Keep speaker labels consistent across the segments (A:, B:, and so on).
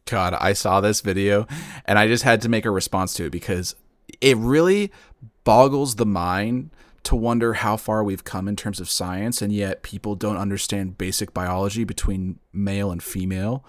A: God, I saw this video and I just had to make a response to it because it really boggles the mind to wonder how far we've come in terms of science, and yet people don't understand basic biology between male and female.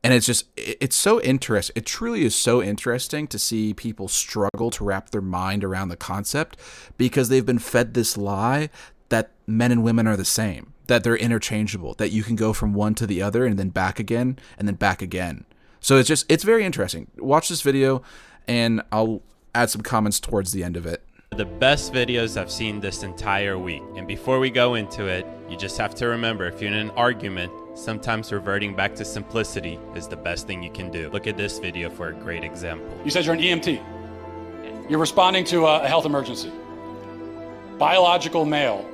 A: And it's so interesting. It truly is so interesting to see people struggle to wrap their mind around the concept because they've been fed this lie that men and women are the same, that they're interchangeable, that you can go from one to the other and then back again and then back again. So it's very interesting. Watch this video and I'll add some comments towards the end of it.
B: The best videos I've seen this entire week. And before we go into it, you just have to remember, if you're in an argument, sometimes reverting back to simplicity is the best thing you can do. Look at this video for a great example.
C: You said you're an EMT. You're responding to a health emergency. Biological male,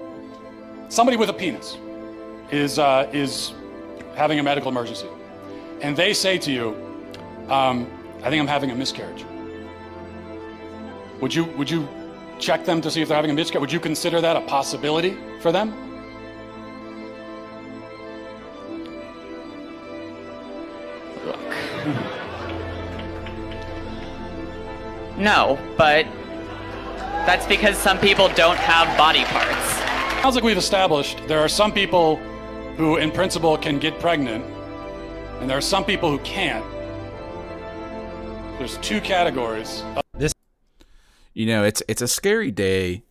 C: somebody with a penis, is having a medical emergency. And they say to you, I think I'm having a miscarriage. Would you check them to see if they're having a miscarriage? Would you consider that a possibility for them?
D: No, but that's because some people don't have body parts.
C: Sounds like we've established there are some people who in principle can get pregnant, and there are some people who can't. There's two categories.
A: It's a scary day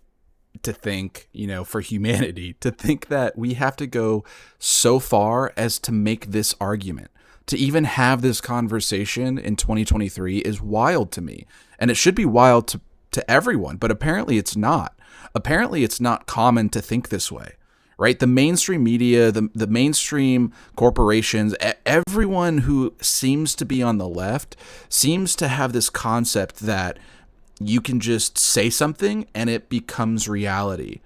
A: to think, for humanity, to think that we have to go so far as to make this argument. To even have this conversation in 2023 is wild to me. And it should be wild to everyone, but apparently it's not. Apparently it's not common to think this way, right? The mainstream media, the mainstream corporations, everyone who seems to be on the left seems to have this concept that you can just say something and it becomes reality.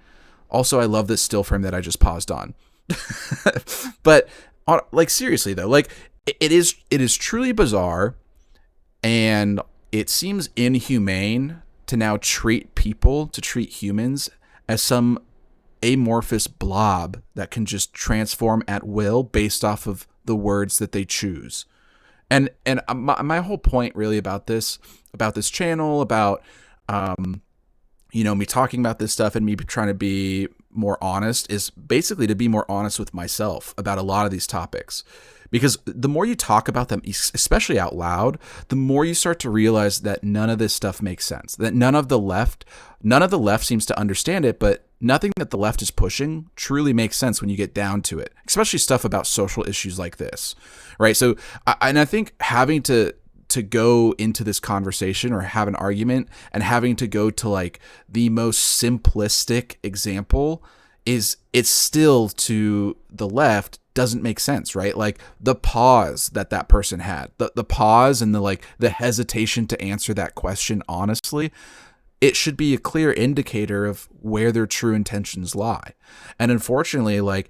A: Also, I love this still frame that I just paused on. But seriously though, it is truly bizarre, and it seems inhumane to now treat humans as some amorphous blob that can just transform at will based off of the words that they choose. And my whole point really about this channel, about me talking about this stuff and me trying to be more honest, is basically to be more honest with myself about a lot of these topics. Because the more you talk about them, especially out loud, the more you start to realize that none of this stuff makes sense. That none of the left seems to understand it, but nothing that the left is pushing truly makes sense when you get down to it, especially stuff about social issues like this, right? So, I think having to go into this conversation or have an argument and having to go to the most simplistic example it's still, to the left, doesn't make sense, right? The pause that person had, the pause and the hesitation to answer that question honestly, it should be a clear indicator of where their true intentions lie. And unfortunately,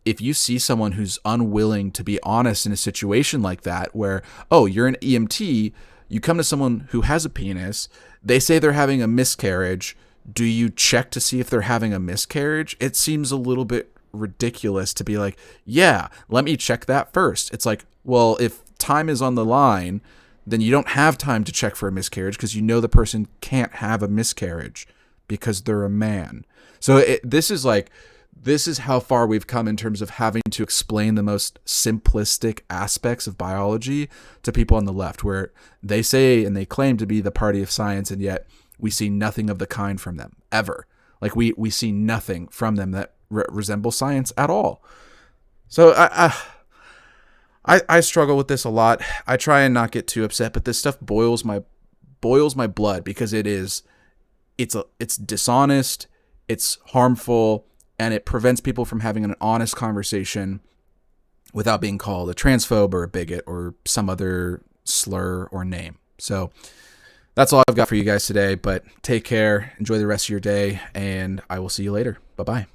A: if you see someone who's unwilling to be honest in a situation like that, where, oh, you're an EMT, you come to someone who has a penis, they say they're having a miscarriage, do you check to see if they're having a miscarriage? It seems a little bit ridiculous to be like, yeah, let me check that first. It's like, well, if time is on the line, then you don't have time to check for a miscarriage because the person can't have a miscarriage because they're a man. So this is how far we've come in terms of having to explain the most simplistic aspects of biology to people on the left, where they say and they claim to be the party of science, and yet we see nothing of the kind from them ever. We see nothing from them that resembles science at all. So I struggle with this a lot. I try and not get too upset, but this stuff boils my blood because it's dishonest, it's harmful, and it prevents people from having an honest conversation without being called a transphobe or a bigot or some other slur or name. So that's all I've got for you guys today, but take care, enjoy the rest of your day, and I will see you later. Bye-bye.